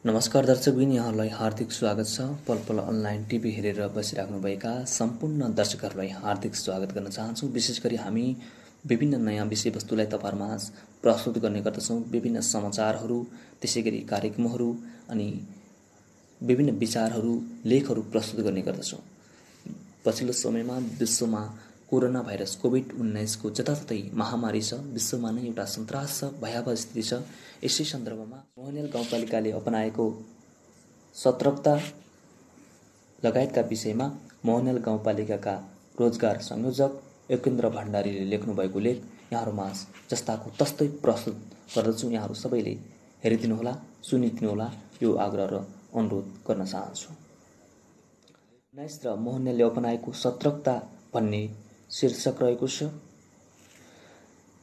नमस्कार दर्शकबिन, यहाँहरूलाई हार्दिक स्वागत छ। पल पल अनलाइन टिभी हेरेर बसिराख्नुभएका सम्पूर्ण दर्शकहरूलाई हार्दिक स्वागत गर्न चाहन्छु। विशेष गरी हामी विभिन्न नयाँ विषयवस्तुलाई तपाईँहरूमाझ प्रस्तुत गर्ने गर्दछौँ। विभिन्न समाचारहरू, त्यसै गरी कार्यक्रमहरू अनि विभिन्न विचारहरू, लेखहरू प्रस्तुत गर्ने गर्दछौँ। पछिल्लो समयमा विश्वमा कोरोना भाइरस कोभिड-19 को जताततै महामारी छ। विश्वमा नै एउटा सन्तास छ, भयावह स्थिति छ। यसै सन्दर्भमा मोहनियाल गाउँपालिकाले अपनाएको सतर्कता लगायतका विषयमा मोहनियाल गाउँपालिकाका रोजगार संयोजक योगेन्द्र भण्डारीले लेख्नुभएको लेख यहाँहरूमाझ जस्ताको तस्तै प्रस्तुत गर्दछु। यहाँहरू सबैले हेरिदिनुहोला, सुनिदिनुहोला, यो आग्रह र अनुरोध गर्न चाहन्छु। 19 र मोहनियालले अपनाएको सतर्कता भन्ने शीर्षक रहेको छ।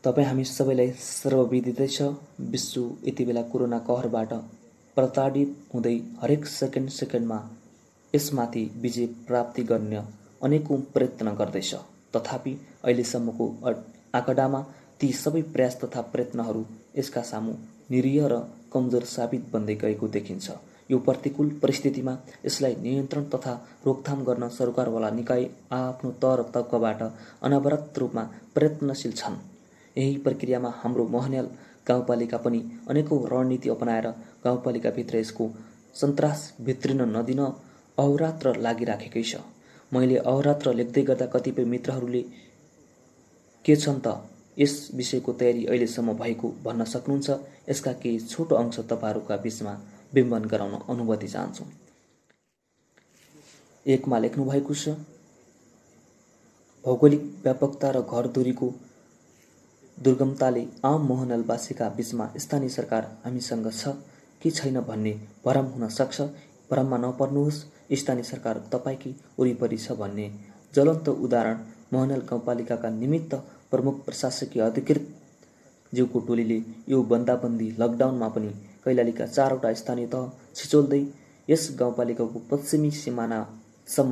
तपाईँ हामी सबैलाई सर्वविदितै छ, विश्व यति बेला कोरोना कहरबाट प्रताडित हुँदै हरेक सेकेन्डमा यसमाथि विजय प्राप्ति गर्ने अनेकौं प्रयत्न गर्दैछ। तथापि अहिलेसम्मको आँकडामा ती सबै प्रयास तथा प्रयत्नहरू यसका सामु निरीह र कमजोर साबित बन्दै गएको देखिन्छ। यो प्रतिकूल परिस्थितिमा यसलाई नियन्त्रण तथा रोकथाम गर्न सरकारवाला निकाय आफ्नो तह र तर्कबाट अनवरत रूपमा प्रयत्नशील छन्। यही प्रक्रियामा हाम्रो मोहनियाल गाउँपालिका पनि अनेकौं रणनीति अपनाएर गाउँपालिकाभित्र यसको सन्तास भित्रिन नदिन अहोरात्र लागिराखेकै छ। मैले अहोरात्र लेख्दै गर्दा कतिपय मित्रहरूले के छन् त यस विषयको तयारी अहिलेसम्म भएको भन्न सक्नुहुन्छ। यसका केही छोटो अंश तपाईँहरूका बीचमा बिम्बन गराउन अनुमति चाहन्छु। 1 मा लेख्नु भएको छ, भौगोलिक व्यापकता र घरधुरीको दुर्गमताले आम मोहनियालवासीका बीचमा स्थानीय सरकार हामीसँग छ कि छैन भन्ने भ्रम हुन सक्छ। भ्रममा नपर्नुहोस्, स्थानीय सरकार तपाईकै वरिपरि छ भन्ने ज्वलन्त उदाहरण मोहनियाल गाउँपालिकाका निमित्त प्रमुख प्रशासकीय अधिकृत ज्यूको टोलीले यो बन्दाबन्दी लकडाउनमा पनि कैलालीका 4वटा स्थानीय तह छिचोल्दै यस गाउँपालिकाको पश्चिमी सिमानासम्म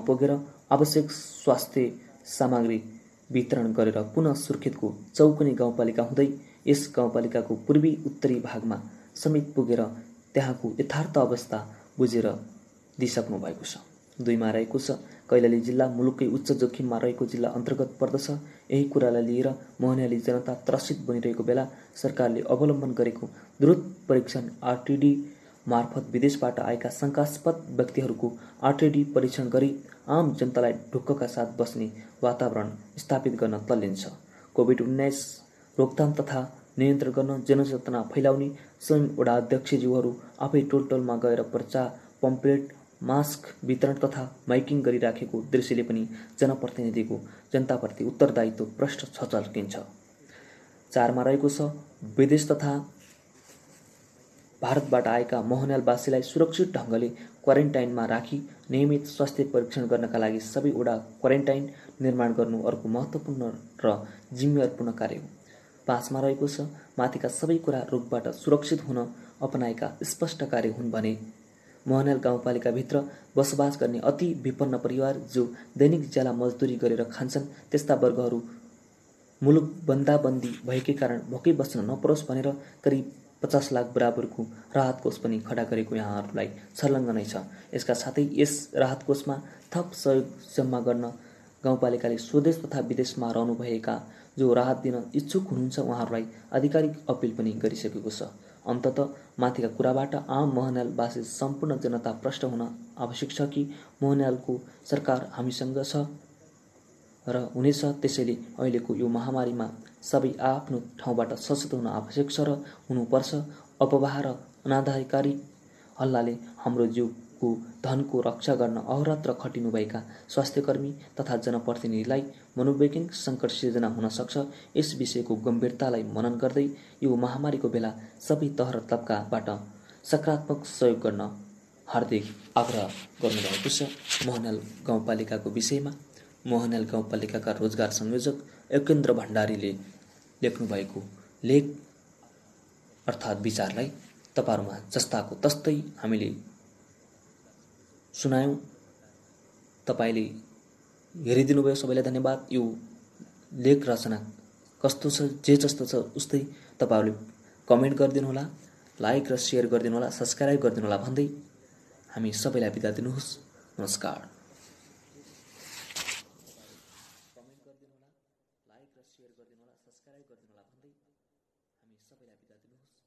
पुगेर आवश्यक स्वास्थ्य सामग्री वितरण गरेर पुनः सुर्खेतको चौकनी गाउँपालिका हुँदै यस गाउँपालिकाको पूर्वी उत्तरी भागमा समेत पुगेर त्यहाँको यथार्थ अवस्था बुझेर दिइसक्नु भएको छ। 2 मा रहेको छ, कैलाली जिल्ला मुलुककै उच्च जोखिममा रहेको जिल्ला अन्तर्गत पर्दछ। यही कुरालाई लिएर मोहनियाली जनता त्रसित बनिरहेको बेला सरकारले अवलम्बन गरेको द्रुत परीक्षण आरटिडी मार्फत विदेशबाट आएका शंकास्पद व्यक्तिहरूको आरटिडी परीक्षण गरी आम जनतालाई ढुक्कका साथ बस्ने वातावरण स्थापित गर्न तल्लिन्छ। कोभिड-19 रोकथाम तथा नियन्त्रण गर्न जनचेतना फैलाउने स्वयं वडा अध्यक्षज्यूहरू आफै टोलटोलमा गएर पर्चा, पम्पलेट, मास्क वितरण तथा माइकिङ गरिराखेको दृश्यले पनि जनप्रतिनिधिको जनताप्रति उत्तरदायित्व प्रष्ट छचल्किन्छ। 4 मा रहेको छ, विदेश तथा भारतबाट आएका मोहनियालवासीलाई सुरक्षित ढङ्गले क्वारेन्टाइनमा राखी नियमित स्वास्थ्य परीक्षण गर्नका लागि सबै वडा क्वारेन्टाइन निर्माण गर्नु अर्को महत्त्वपूर्ण र जिम्मेवारपूर्ण कार्य हो। 5 मा रहेको छ, माथिका सबै कुरा रोगबाट सुरक्षित हुन अपनाएका स्पष्ट कार्य हुन् भने मोहनियाल गाउँपालिकाभित्र बसोबास गर्ने अति विपन्न परिवार जो दैनिक ज्याला मजदुरी गरेर खान्छन् त्यस्ता वर्गहरू मुलुक बन्दाबन्दी भएकै कारण भोकै बस्न नपरोस् भनेर करिब 50 लाख बराबरको राहत कोष पनि खडा गरेको यहाँहरूलाई छर्लङ्ग नै छ। यसका साथै यस राहत कोषमा थप सहयोग जम्मा गर्न गाउँपालिकाले स्वदेश तथा विदेशमा रहनुभएका जो राहत दिन इच्छुक हुनुहुन्छ उहाँहरूलाई आधिकारिक अपिल पनि गरिसकेको छ। अन्ततः माथिका कुराबाट आम मोहनियालवासी सम्पूर्ण जनता प्रष्ट हुन आवश्यक छ कि मोहनियालको सरकार हामीसँग छ र हुनेछ। त्यसैले अहिलेको यो महामारीमा सबै आफ्नो ठाउँबाट सचेत हुन आवश्यक छ र हुनुपर्छ। अपवाह र अनाधारकारी हल्लाले हाम्रो जीवको धनको रक्षा गर्न अहोरात्र खटिनुभएका स्वास्थ्यकर्मी तथा जनप्रतिनिधिलाई मनोवैज्ञानिक सङ्कट सिर्जना हुन सक्छ। यस विषयको गम्भीरतालाई मनन गर्दै यो महामारीको बेला सबै तह र तबकाबाट सकारात्मक सहयोग गर्न हार्दिक आग्रह गर्नुभएको छ। मोहनियाल गाउँपालिकाको विषयमा मोहनियाल गाउँपालिकाका रोजगार संयोजक योगेन्द्र भण्डारीले लेख्नुभएको लेख अर्थात् विचारलाई तपाईहरुमा जस्ताको तस्तै हामीले सुनायौं। तपाईले हेरिदिनु भयो, सबैलाई धन्यवाद। यो लेख रचना कस्तो छ, जे जस्तो छ उस्तै तपाईहरुले कमेन्ट गरिदिनुहोला, लाइक र सेयर गरिदिनुहोला, सब्सक्राइब गरिदिनुहोला भन्दै हामी सबैलाई बिदा दिनुहोस्। नमस्कार। कमेन्ट गरिदिनुहोला, लाइक र सेयर गरिदिनुहोला, सब्सक्राइब गरिदिनुहोला भन्दै हामी सबैलाई बिदा दिनुहोस्।